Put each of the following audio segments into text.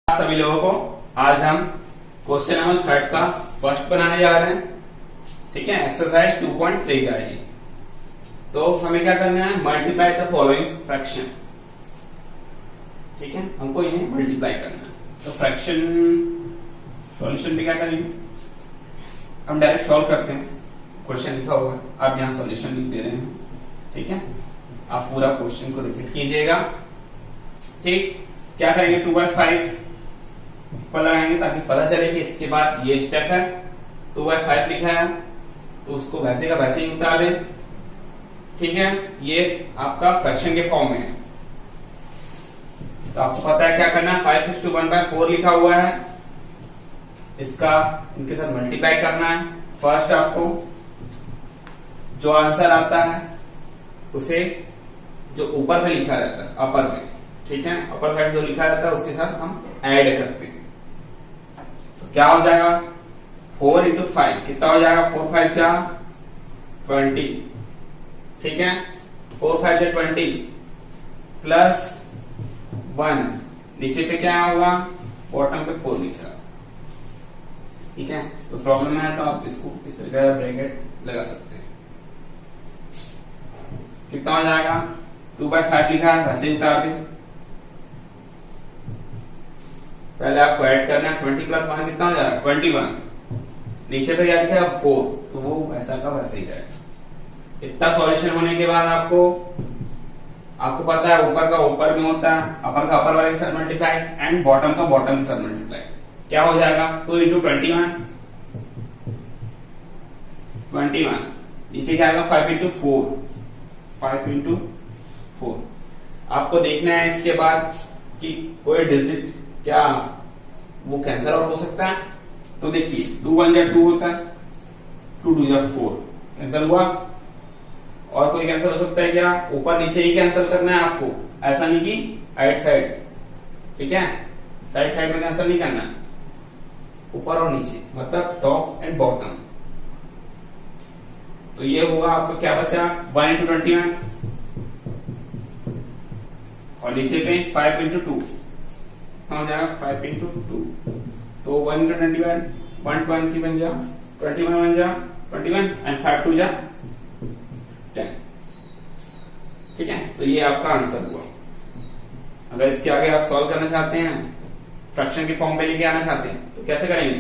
सभी लोगों को आज हम क्वेश्चन नंबर 3 का फर्स्ट बनाने जा रहे हैं। ठीक है, एक्सरसाइज 2.3 का है। तो हमें क्या करना है, मल्टीप्लाई द फॉलोइंग फ्रैक्शन। ठीक है, हमको इन्हें मल्टीप्लाई करना है। तो फ्रैक्शन सॉल्यूशन पे क्या करेंगे, हम डायरेक्ट सॉल्व करते हैं। क्वेश्चन लिखा होगा, आप यहाँ सॉल्यूशन लिख दे रहे हैं। ठीक है, आप पूरा क्वेश्चन को रिपीट कीजिएगा। ठीक, क्या करेंगे, 2/5 पर लगाएंगे ताकि पता चले कि इसके बाद ये स्टेप है। 2/5 लिखा है तो उसको वैसे का वैसे ही उतार दें। ठीक है, ये आपका फ्रैक्शन के फॉर्म में है। तो आपको पता है क्या करना है, 5:1/4 लिखा हुआ है, इसका इनके साथ मल्टीप्लाई करना है। फर्स्ट आपको जो आंसर आता है उसे जो ऊपर में लिखा रहता है अपर में, ठीक है, अपर साइड जो लिखा रहता है उसके साथ हम ऐड करते हैं। तो क्या हो जाएगा, 4 into 5 कितना हो जाएगा, 4 5 जा 20। ठीक है, 4 5 जा 20 प्लस 1, नीचे पे क्या होगा, बॉटम पे 4 लिखा। ठीक है, तो प्रॉब्लम है तो आप इसको इस तरीके का ब्रैकेट लगा सकते हैं। कितना हो जाएगा, 2/5 लिखा है वैसे ही उतार दें। पहले आपको ऐड करना है, 20 प्लस 1 कितना हो जाएगा, 21। नीचे पे क्या लिखा है, 4, तो वो वैसा का वैसे ही रहेगा। इतना सॉल्यूशन होने के बाद आपको पता है ऊपर का ऊपर में होता है, अपर का अपर वाले के साथ मल्टीप्लाई एंड बॉटम का बॉटम के साथ मल्टीप्लाई। क्या हो जाएगा, 2 into 21, नीचे क्या आएगा 5 into 4। आपको देखना है इसके बाद कि कोई डिजिट क्या वो कैंसिल आउट हो सकता है। तो देखिए 2 1 जा 2 होता है, 2 2 जा 4 कैंसिल हुआ। और कोई कैंसिल हो सकता है क्या, ऊपर नीचे ही कैंसिल करना है आपको, ऐसा नहीं कि राइट साइड। ठीक है, साइड साइड में कैंसिल नहीं करना, ऊपर और नीचे, मतलब टॉप एंड बॉटम। तो ये होगा आपको क्या बचा, 1 into 21 और नीचे पे 5 into 2 हो जाएगा 5 into 2। तो 1 into 21, 120 बन जा 21 बन जा 21 एंड 5 2 जा 10। ठीक है, तो ये आपका आंसर हुआ। अगर इसके आगे आप सॉल्व करना चाहते हैं, फ्रैक्शन के फॉर्म पे लेके आना चाहते हैं, तो कैसे करेंगे,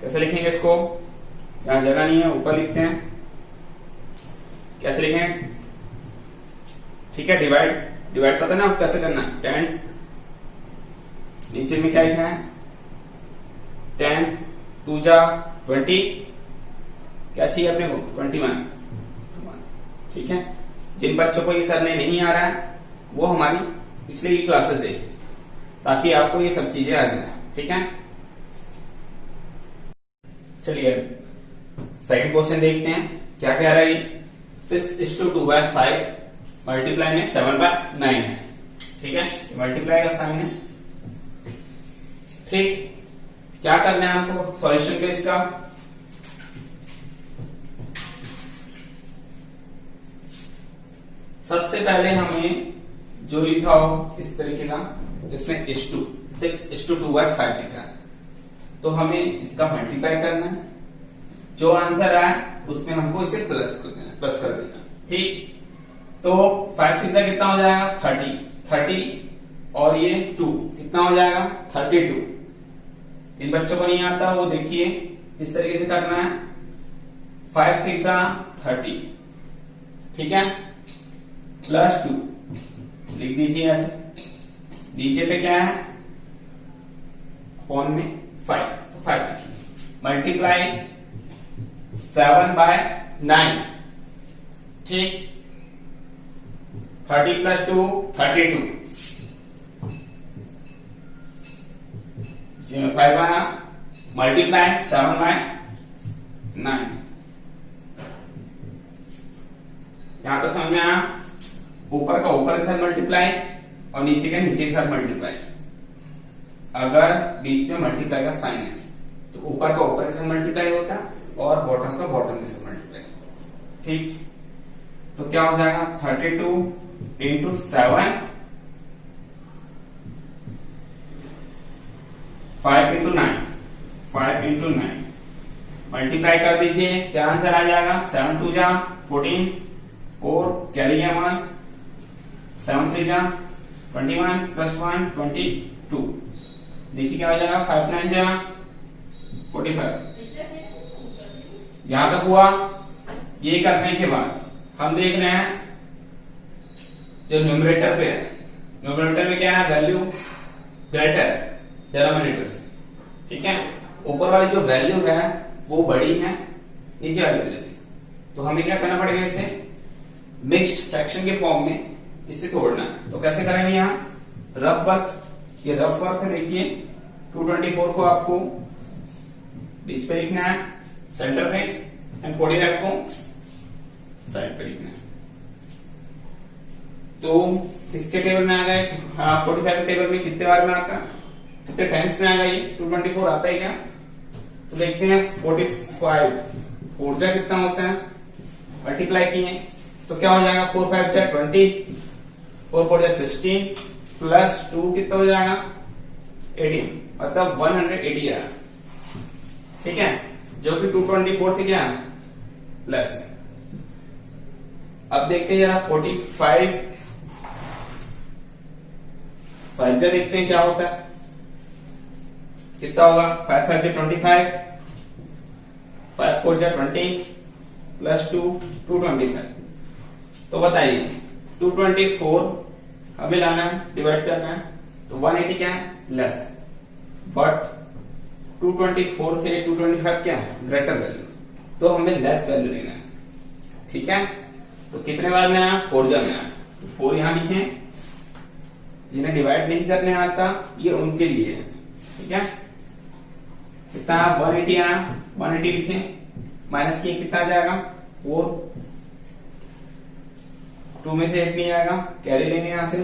कैसे लिखेंगे इसको, यहां जगह नहीं है, ऊपर लिखते हैं। कैसे लिखेंगे, ठीक है, डिवाइड पता ना आप कैसे करना है। 10 नीचे में क्या लिखा है, 10 2 जा 20, क्या चाहिए अपने को, 21। ठीक है, जिन बच्चों को ये करने नहीं आ रहा है वो हमारी पिछले की क्लासेस देखें ताकि आपको ये सब चीजें आ जाए। ठीक है, चलिए सेकंड क्वेश्चन देखते हैं क्या कह रहा है। 6:2/5 मल्टीप्लाई में 7/9 है। ठीक है, मल्टीप्लाई का साइन है। ठीक, क्या करना है हमको सॉल्यूशन पे इसका, सबसे पहले हमें जो लिखा हो इस तरीके का, इसमें 6:2/5 लिखा है, तो हमें इसका मल्टीप्लाई करना है। जो आंसर आए उसमें हमको इसे प्लस कर देना। ठीक, तो 5 6 कितना हो जाएगा, 30 और ये 2 कितना हो जाएगा, 32। इन बच्चों को नहीं आता वो देखिए इस तरीके से करना है, 5 6 30। ठीक है, प्लस 2 लिख दीजिए ऐसे। नीचे पे क्या है, कौन में 5, तो 5 लिखिए। मल्टीप्लाई 7/9। ठीक, 30 प्लस 2 32, इसमें 5 आया, मल्टीप्लाई 7/9। यहां तो समझ में आया, ऊपर का ऊपर के साथ मल्टीप्लाई और नीचे का नीचे के साथ मल्टीप्लाई। अगर बीच में मल्टीप्लाई का साइन है तो ऊपर का ऊपर के साथ मल्टीप्लाई होता है और बॉटम का बॉटम के साथ मल्टीप्लाई। ठीक, तो क्या हो जाएगा, 32 into 7 5 इंटू 9, 5 इंटू 9 मल्टीप्लाई कर दीजिए, क्या आंसर आ जाएगा? 7 2 जा 14 और कैरी है 1, 7 3 जा 21 प्लस 1 22, नीचे क्या हो जाएगा? 5 9 जा 45। यहां तक हुआ। ये करने के बाद हम देख रहे हैं जो न्यूमरेटर पे है, न्यूमरेटर में क्या है? वैल्यू ग्रेटर है डिनोमिनेटर से, ठीक है। ऊपर वाली जो वैल्यू है वो बड़ी है नीचे वाली वैल्यू से, तो हमें क्या करना पड़ेगा? इसे मिक्स्ड फ्रैक्शन के फॉर्म में इससे तोड़ना है। तो कैसे करेंगे? यहाँ रफ वर्क, ये रफ वर्क है, देखिए 224 को आपको बीच पे लिखना है सेंटर पे एंड 45 को साइड पे लिखना है। तो किसके टेबल में आ गए? 45 के टेबल में कितने बार में आता है, कितने टाइम्स में आ गई? 224 आता है क्या? तो देखते हैं 45 ऊर्जा कितना होता है, मल्टीप्लाई किए तो क्या हो जाएगा? 4 5 जा 20, 4 4 जा 16 प्लस 2 कितना हो जाएगा? 18, मतलब 180 आया, ठीक है, जो कि 224 से क्या है? प्लस है। अब देखते हैं जरा 45 5 जा देखते हैं क्या होता है, कितना होगा? 5 5 जा 25, 5 4 जा 20 प्लस 2 225। तो बताइए 224 हमें लाना है, डिवाइड करना है, तो 180 क्या है? लेस, बट 224 से 225 क्या है? ग्रेटर वैल्यू, तो हमें लेस वैल्यू लेना है, ठीक है। तो कितने बार में आया? 4 जा में आया, तो 4 यहां लिखे। जिन्हें डिवाइड नहीं करने आता ये उनके लिए है, ठीक है। कितना? 180 आया, 180 लिखे, माइनस किए कितना आ जाएगा? 4, 2 में से 8 नहीं आएगा, कैरी लेंगे यहां से,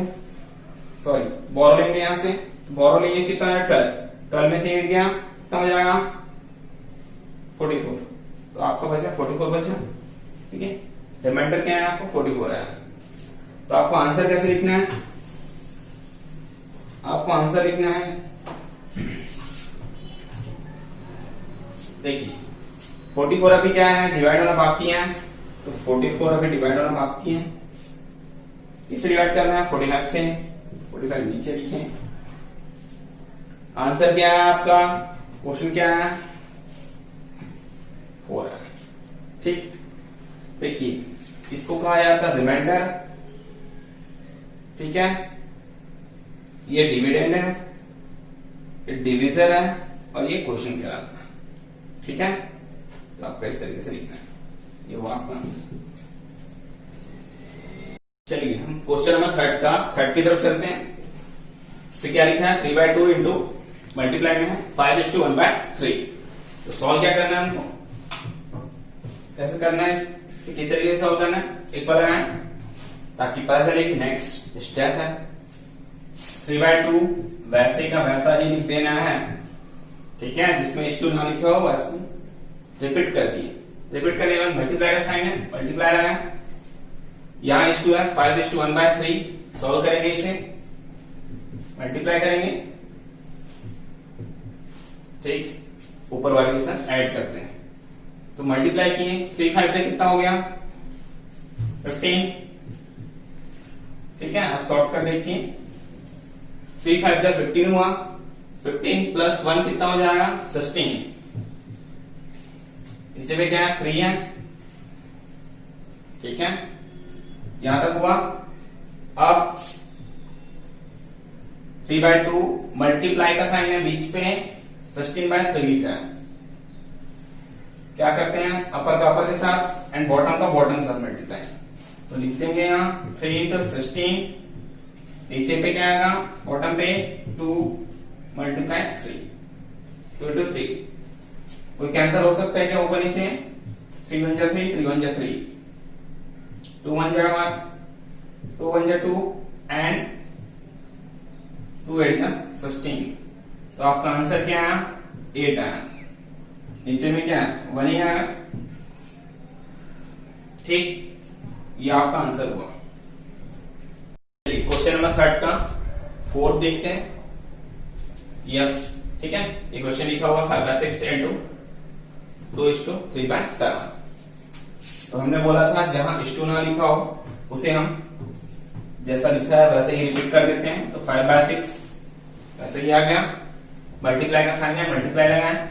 सॉरी बोरो लेंगे यहां से, बोरो लेंगे कितना है? 12, 12 में से 8 गया, कितना हो जाएगा? 44, तो आपका बचा 44 बचा, ठीक है। रिमाइंडर क्या है? आपको 44 आया। तो आपको आंसर कैसे लिखना है? आपको आंसर लिखना है, देखिए 44 अभी क्या है? डिवाइड होना बाकी है, तो 44 अभी डिवाइड होना बाकी है, इसे डिवाइड करना है 45 से, 45 नीचे लिखें। आंसर क्या है आपका? क्वेश्चन क्या है? 4 है, ठीक। देखिए इसको कहा जाता है रिमाइंडर, ठीक है, ये डिविडेंड है, ये डिविजन है और ये क्वेश्चन कहलाता है, ठीक है। तो आपका इस तरीके से लिखना है, ये वो आपका आंसर। चलिए हम क्वेश्चन नंबर थर्ड की तरफ चलते हैं। तो क्या लिखा है? 3/2 इंटू मल्टीप्लाई में है 5:1/3। तो सॉल्व क्या करना है हमको? कैसे करना है? इसे किस तरीके से सॉल्व करना है? एक बार लगाएं ताकि पता चले कि नेक्स्ट स्टेप है। 3/2 वैसे का वैसा ही लिख देना है, ठीक है, जिसमें h2 ना लिखा हो वैसे रिपीट कर दिए। रिपीट करने के बाद मल्टीप्लाई का साइन है, मल्टीप्लाई लगाएं, यहां h2 है 5:1/3, सॉल्व करेंगे, इसे मल्टीप्लाई करेंगे, ठीक, ऊपर वाले के साथ ऐड करते हैं। तो मल्टीप्लाई किए, 3 5 से कितना हो गया? 15, ठीक है। अब सॉर्ट कर देखिए, 3 5 जा 15 हुआ, 15 प्लस 1 कितना हो जाएगा? 16। नीचे पे क्या है? 3 है, ठीक है, यहां तक हुआ। अब 3/2 मल्टीप्लाई का साइन है बीच पे, 16/3 लिखा है। क्या करते हैं? अपर का अपर के साथ एंड बॉटम का बॉटम के साथ मल्टीप्लाई, तो लिख देंगे यहाँ 3 इंटू 16, नीचे पे क्या आएगा? बॉटम पे 2 मल्टीप्लाई 3, 2 इंटू 3। कोई कैंसिल हो सकता है क्या ऊपर नीचे? 3 1 जा 3, 3 1 जा 3, 2 1 जा 1, 2 1 जा 2 एंड 2 8 जा 16। तो आपका आंसर क्या आया? 8 आया। नीचे में क्या है? 1 ही आएगा, ठीक, ये आपका आंसर हुआ। चलिए क्वेश्चन नंबर थर्ड का फोर्थ देखते हैं। यस ठीक है, इक्वेशन लिखा हुआ 5/6 इंटू 2:3/7। तो हमने बोला था जहां इस टू ना लिखा हो उसे हम जैसा लिखा है वैसे ही रिपीट कर देते हैं। तो 5/6 वैसे ही आ गया, मल्टीप्लाई का साइन है, मल्टीप्लाई लगाएं।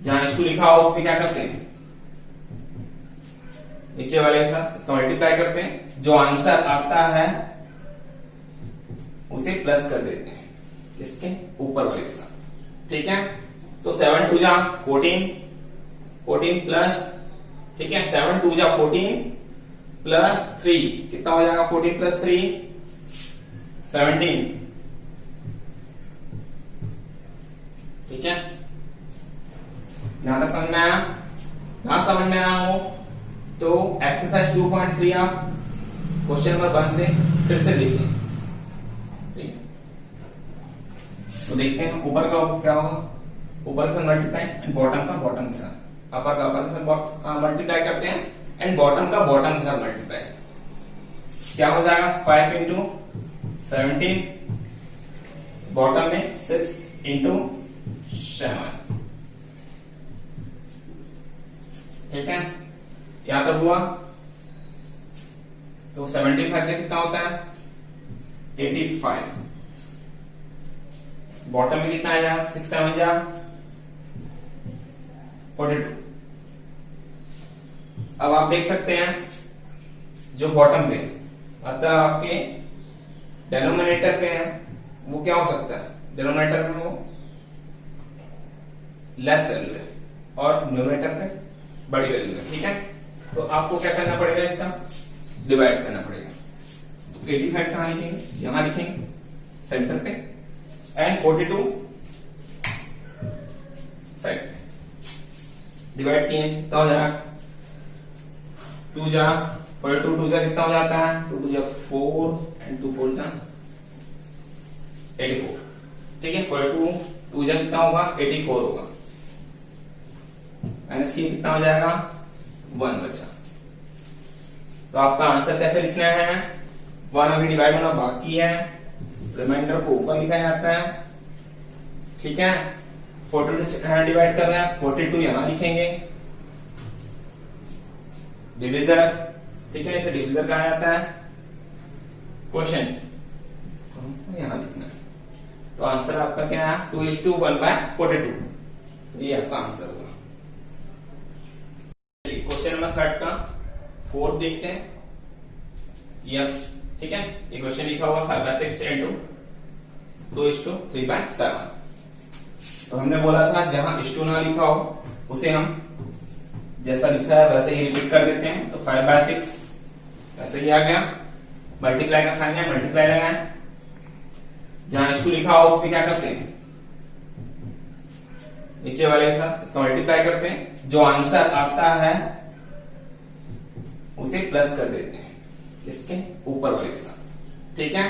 जहां इस टू लिखा हो उस पर क्या करते हैं, नीचे वाले के साथ इसका मल्टीप्लाई करते हैं, जो आंसर आता है उसे प्लस कर देते हैं इसके ऊपर वाले के साथ। ठीक है, तो 7 2 जा 14, 14 प्लस, ठीक है, 7 2 जा 14 प्लस 3 कितना हो जाएगा, 14 प्लस 3 17। ठीक है, यहां तक समझ में आया? ना समझ में आया हो तो एक्सरसाइज 2.3 आप क्वेश्चन नंबर 1 से फिर से लिखें। ठीक है, तो देखते हैं ऊपर का क्या होगा, ऊपर से मल्टीप्लाई एंड बॉटम का बॉटम के साथ, अपर का अपर के साथ मल्टीप्लाई करते हैं एंड बॉटम का बॉटम के साथ मल्टीप्लाई, क्या हो जाएगा 5 इंटू 17, बॉटम में 6 इंटू 7। ठीक है, या तो हुआ तो 17 फैक्टर कितना होता है 85, बॉटम में कितना आया 6 7 जा 42। अब आप देख सकते हैं जो बॉटम पे मतलब आपके डेनोमिनेटर पे है वो क्या हो सकता है, डेनोमिनेटर में वो लेस वैल्यू है और न्यूमरेटर पे बड़ी वैल्यू है। ठीक है, तो आपको क्या करना पड़ेगा, इसका डिवाइड करना पड़ेगा। तो 85 कहां लिखेंगे, यहां लिखेंगे सेंटर पे एंड 42 साइड पे डिवाइड किए, कितना हो जाएगा 2 जा 42 2 जा कितना हो जाता है 2 2 जा 4 एंड 2 4 जा 84। ठीक है, 42 2 जा कितना होगा 84 होगा, माइनस किए कितना हो जाएगा 1 बचा। तो आपका आंसर कैसे लिखना है, 1 अभी डिवाइड होना बाकी है, रिमाइंडर को ऊपर लिखा जाता है। ठीक है, 42 डिवाइड कर रहे हैं, 42 यहां लिखेंगे, डिविजर, ठीक है, इसे डिविजर कहा जाता है, क्वोशिएंट यहां लिखना है। तो आंसर आपका क्या है 2:1/42। तो ये आपका आंसर होगा। क्वेश्चन नंबर 3 का 4 देखते हैं। यस, ठीक है, ये क्वेश्चन लिखा हुआ 5/6 इंटू 2:3/7। तो हमने बोला था जहां इस टू ना लिखा हो उसे हम जैसा लिखा है वैसे ही रिपीट कर देते हैं। तो 5/6 वैसे ही आ गया, मल्टीप्लाई का साइन है, मल्टीप्लाई लगाएं। जहां इस टू लिखा हो उस पर क्या करते हैं, नीचे वाले के साथ इसका मल्टीप्लाई करते हैं, जो आंसर आता है उसे प्लस कर देते हैं इसके ऊपर वाले के साथ। ठीक है,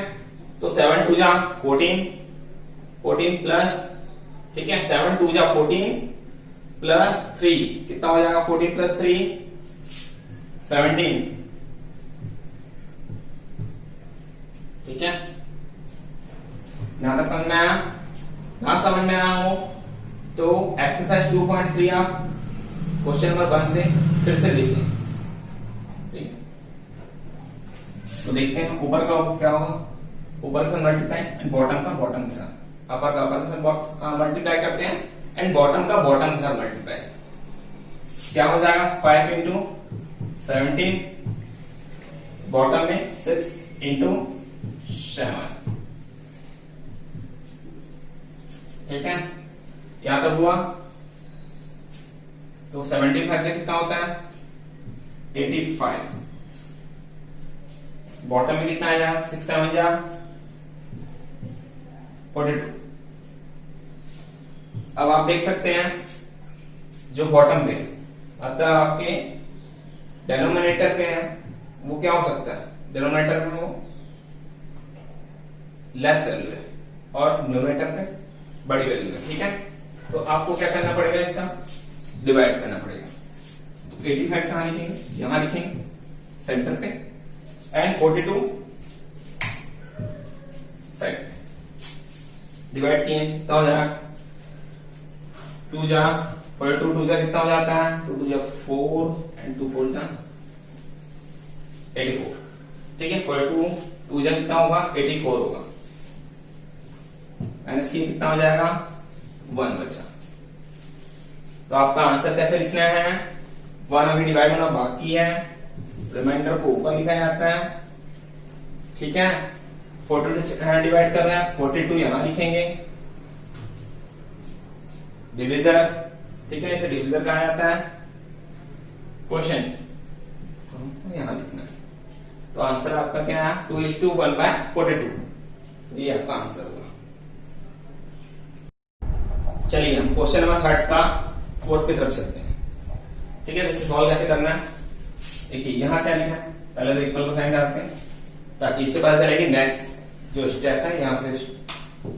तो 7 2 जा 14, 14 प्लस, ठीक है, 7 2 जा 14 प्लस 3 कितना हो जाएगा 14 प्लस 3 17। ठीक है, यहां तक समझ में आया? ना समझ में आया हो तो एक्सरसाइज 2.3 आप क्वेश्चन नंबर 1 से फिर से लिखें। ठीक है, तो देखते हैं ऊपर का क्या होगा, ऊपर से मल्टीप्लाई एंड बॉटम का बॉटम के साथ, अपर का अपर के साथ मल्टीप्लाई करते हैं एंड बॉटम का बॉटम के साथ मल्टीप्लाई, क्या हो जाएगा 5 इंटू 17, बॉटम में 6 इंटू 7। ठीक है, या तो हुआ तो 17 फैक्टर कितना होता है 85, बॉटम में कितना आया 6 7 जा 42। अब आप देख सकते हैं जो बॉटम पे मतलब आपके डेनोमिनेटर पे है वो क्या हो सकता है, डेनोमिनेटर में वो लेस वैल्यू है और न्यूमरेटर पे बड़ी वैल्यू है। ठीक है, तो आपको क्या करना पड़ेगा, इसका डिवाइड करना पड़ेगा। तो 85 कहां लिखेंगे, यहां लिखेंगे सेंटर पे एंड 42 साइड पे डिवाइड किए कितना हो जाएगा, 2 जा 42, 2 जा कितना हो जाता है, 2 2 जा 4 एंड 2 4 जा 84। ठीक है, 42 2 जा कितना होगा, 84 होगा, माइनस किए कितना हो जाएगा, 1 बचा। तो आपका आंसर कैसे लिखना है, 1 अभी डिवाइड होना बाकी है, रिमाइंडर को ऊपर लिखा जाता है। ठीक है, 42 से डिवाइड कर रहे हैं, 42 यहां लिखेंगे, डिविजर। ठीक है, इसे डिविजर कहा जाता है, क्वोशिएंट यहां लिखना है। तो आंसर आपका क्या है, 2:1/42। तो ये आपका आंसर होगा। चलिए हम क्वेश्चन नंबर 3 का 4th की तरफ चलते हैं। ठीक है, इसे सॉल्व कैसे करना है, देखिए यहां क्या लिखा है, पहले तो इक्वल को साइन करते हैं ताकि इससे पता चले कि नेक्स्ट जो स्टेप है यहां से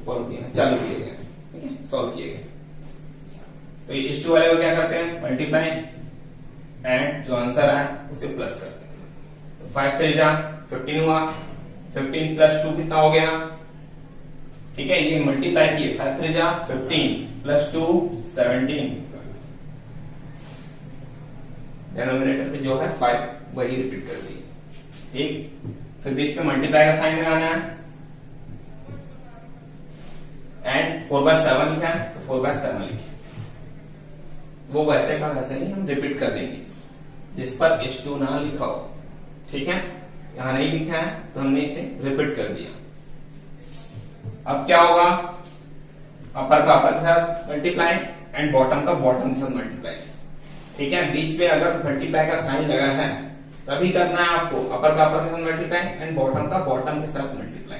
फॉलो किया चालू किए गए। ठीक है, सॉल्व किए गए। तो इस 2 वाले को क्या करते हैं, मल्टीप्लाई एंड जो आंसर है उसे प्लस करते हैं। तो 5 3 जा 15 हुआ, 15 प्लस 2 कितना हो गया। ठीक है, ये मल्टीप्लाई किए, 5 3 जा 15 प्लस 2 17, डिनोमिनेटर पे जो है 5 वही रिपीट कर दिए। ठीक, फिर बीच में मल्टीप्लाई का साइन लगाना है एंड 4/7 लिखा है तो 4/7 लिखे, वो वैसे का वैसे नहीं, हम रिपीट कर देंगे जिस पर h2 ना लिखा हो। ठीक है, यहां नहीं लिखा है तो हमने इसे रिपीट कर दिया। अब क्या होगा, अपर का अपर के साथ मल्टीप्लाई एंड बॉटम का बॉटम के साथ मल्टीप्लाई। ठीक है, बीच में अगर मल्टीप्लाई का साइन लगा है तभी करना है आपको, अपर का अपर के साथ मल्टीप्लाई एंड बॉटम का बॉटम के साथ मल्टीप्लाई।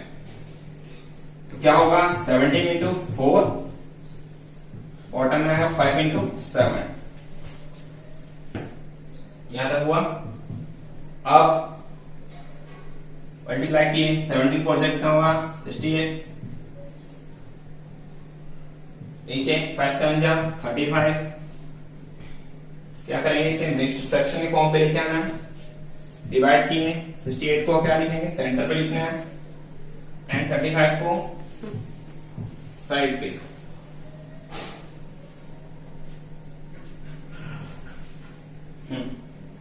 तो क्या होगा, 17 इंटू 4, बॉटम में आएगा 5 इंटू 7, यहां तक हुआ। अब मल्टीप्लाई किए, 74 से कितना होगा, 68, नीचे 5 7 जा 35। क्या करेंगे, इसे मिक्स्ड फ्रैक्शन के फॉर्म पे लेके आना है, डिवाइड किए, 68 को क्या लिखेंगे, सेंटर पे लिखना है एंड 35 को साइड पे।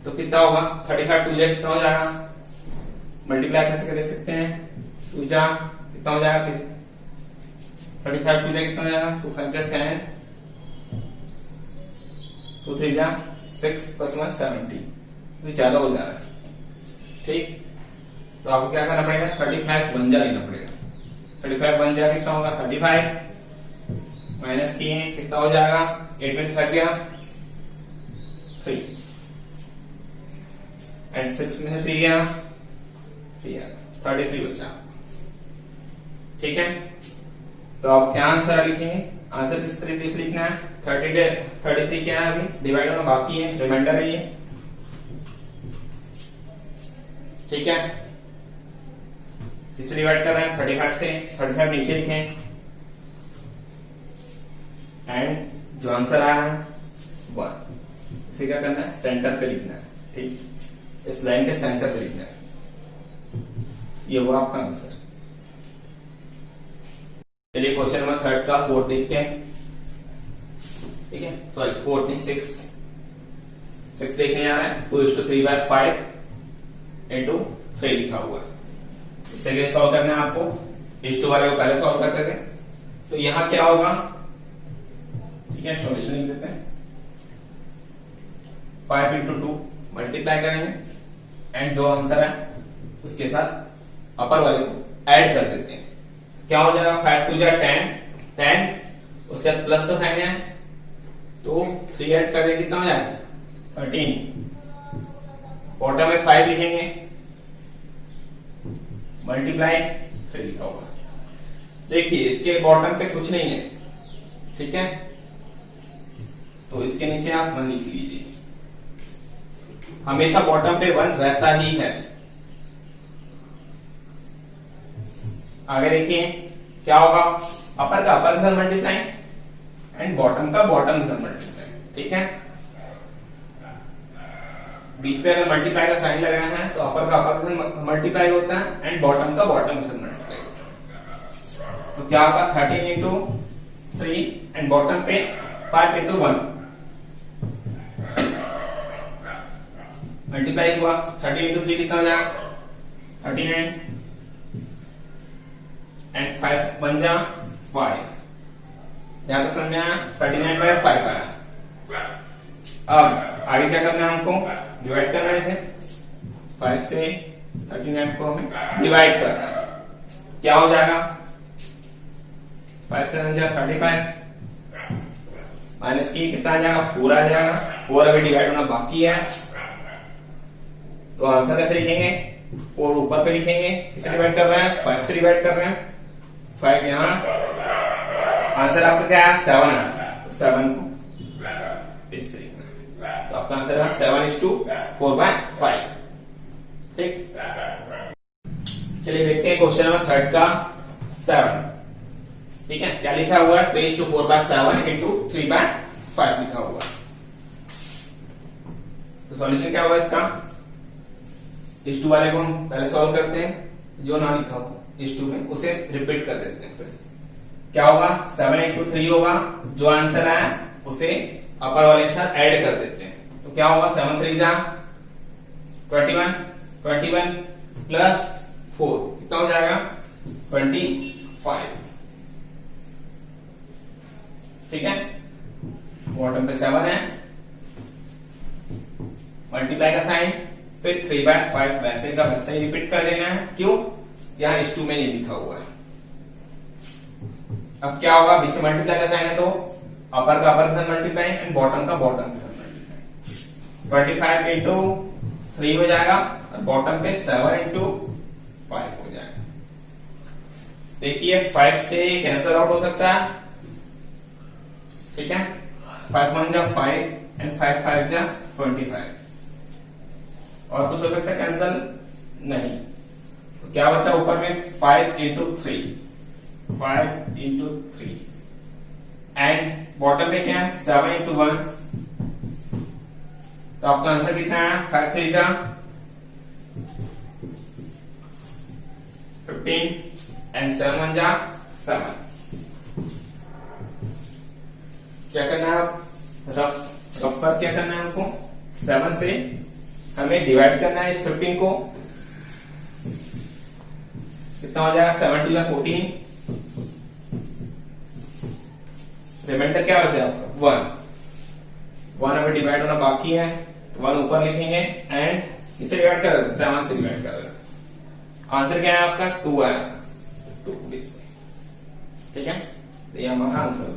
तो कितना होगा, 35 2 जा कितना हो जाएगा, मल्टीप्लाई कैसे कर देख सकते हैं, 2 जा कितना हो जाएगा, 35 2 जा कितना हो जाएगा, 2 5 जा 10, 2 3 जा 6 + 1 17, तो ज्यादा हो जा रहा है। ठीक, तो आपको क्या करना पड़ेगा, 35 1 जा लेना पड़ेगा, 35 1 जा कितना होगा, 35 माइनस किए कितना हो जाएगा, 8 में से 5 गया 3 एंड 6 में से 3 गया 3, 33 बचा। ठीक है, तो आप क्या आंसर लिखेंगे, आंसर किस तरीके से लिखना है, 33 क्या है, अभी डिवाइड होना बाकी है, रिमाइंडर है ये। ठीक है, किससे डिवाइड कर रहे हैं, 35 से, 35 नीचे लिखें एंड जो आंसर आया है 1, उसे क्या करना है, सेंटर पे लिखना है। ठीक, इस लाइन के सेंटर पे लिखना है, ये वो आपका आंसर। चलिए क्वेश्चन नंबर 3 का 4th देखते हैं। ठीक है, सॉरी 4th नहीं 6 देखने जा रहे हैं। 2:3/5 इंटू 3 लिखा हुआ है। इससे कैसे सॉल्व करना है आपको, इस 2 वाले को पहले सॉल्व करते थे। तो यहां क्या होगा, ठीक है, सॉल्यूशन लिख देते हैं, 5 इंटू 2 मल्टीप्लाई करेंगे एंड जो आंसर है उसके साथ अपर वाले को ऐड कर देते हैं। क्या हो जाएगा, 5 2 जा 10, उसके बाद प्लस का साइन है तो 3 ऐड करेंगे कितना हो जाएगा, 13, बॉटम में 5 लिखेंगे, मल्टीप्लाई 3 लिखा होगा। देखिए इसके बॉटम पे कुछ नहीं है, ठीक है, तो इसके नीचे आप 1 लिख लीजिए। हमेशा बॉटम पे 1 रहता ही है। आगे देखिए क्या होगा, अपर का अपर के साथ मल्टीप्लाई एंड बॉटम का बॉटम के साथ मल्टीप्लाई। ठीक है, बीच पे अगर मल्टीप्लाई का साइन लगाया है तो अपर का अपर के साथ मल्टीप्लाई होता है एंड बॉटम का बॉटम के साथ मल्टीप्लाई होता है। तो क्या होगा 13 इंटू 3 एंड बॉटम पे 5 इंटू 1 मल्टीप्लाई हुआ। 13 इंटू 3 कितना हो जाएगा 39 एंड 5 बन जा 5। यहां तक समझ में आया। 39 बाय 5 आया। अब आगे क्या करना है हमको, डिवाइड करना है इसे। 5 से 39 को हमें डिवाइड करना है। क्या हो जाएगा 5 से 35 माइनस की कितना आ जाएगा 4 आ जाएगा। 4 अभी डिवाइड होना बाकी है, तो आंसर कैसे लिखेंगे, 4 ऊपर पे लिखेंगे। किसे डिवाइड कर रहे हैं 5 से डिवाइड कर रहे हैं। 5 यहां आंसर आपका क्या है 7 आया, तो 7 को पेस्ट करेंगे, तो आपका आंसर है 7:4/5। ठीक, चलिए देखते हैं क्वेश्चन नंबर 3 का 7। ठीक है, क्या लिखा हुआ है 3:4/7 इंटू 3/5 लिखा हुआ है। तो सॉल्यूशन क्या होगा इसका, इस 2 वाले को हम पहले सॉल्व करते हैं, जो ना लिखा हो इस 2 में उसे रिपीट कर देते हैं फिर से। क्या होगा 7 इंटू 3 होगा, जो आंसर आया उसे अपर वाले के साथ ऐड कर देते हैं। तो क्या होगा 7 3 जा 21 प्लस 4 कितना हो जाएगा 25। ठीक है, बॉटम पे 7 है, मल्टीप्लाई का साइन, फिर 3/5 वैसे का वैसे ही रिपीट कर देना है। क्यों, यहां इस 2 में नहीं लिखा हुआ है। अब क्या होगा, बीच में मल्टीप्लाई का साइन है तो अपर का अपर के साथ मल्टीप्लाई एंड बॉटम का बॉटम के साथ मल्टीप्लाई। 25 इंटू 3 हो जाएगा और बॉटम पे 7 इंटू 5 हो जाएगा। देखिए 5 से कैंसिल आउट हो सकता है। ठीक है, 5 1 जा 5 एंड 5 5 जा 25। और कुछ हो सकता है कैंसिल नहीं, तो क्या बचा ऊपर में 5 इंटू 3 एंड बॉटम में क्या है 7 इंटू 1। तो आपका आंसर कितना है 5 3 जा 15 एंड 7 1 जा 7। क्या करना है, रफ पर क्या करना है हमको, 7 से हमें डिवाइड करना है इस 15 को। कितना हो जाएगा 70 या 14, रिमाइंडर क्या बचा 1 अभी डिवाइड होना बाकी है, तो 1 ऊपर लिखेंगे एंड इसे डिवाइड कर रहे थे 7 से डिवाइड कर रहे थे। आंसर क्या है आपका 2 आया, 2 ठीक है, तो ये हमारा आंसर।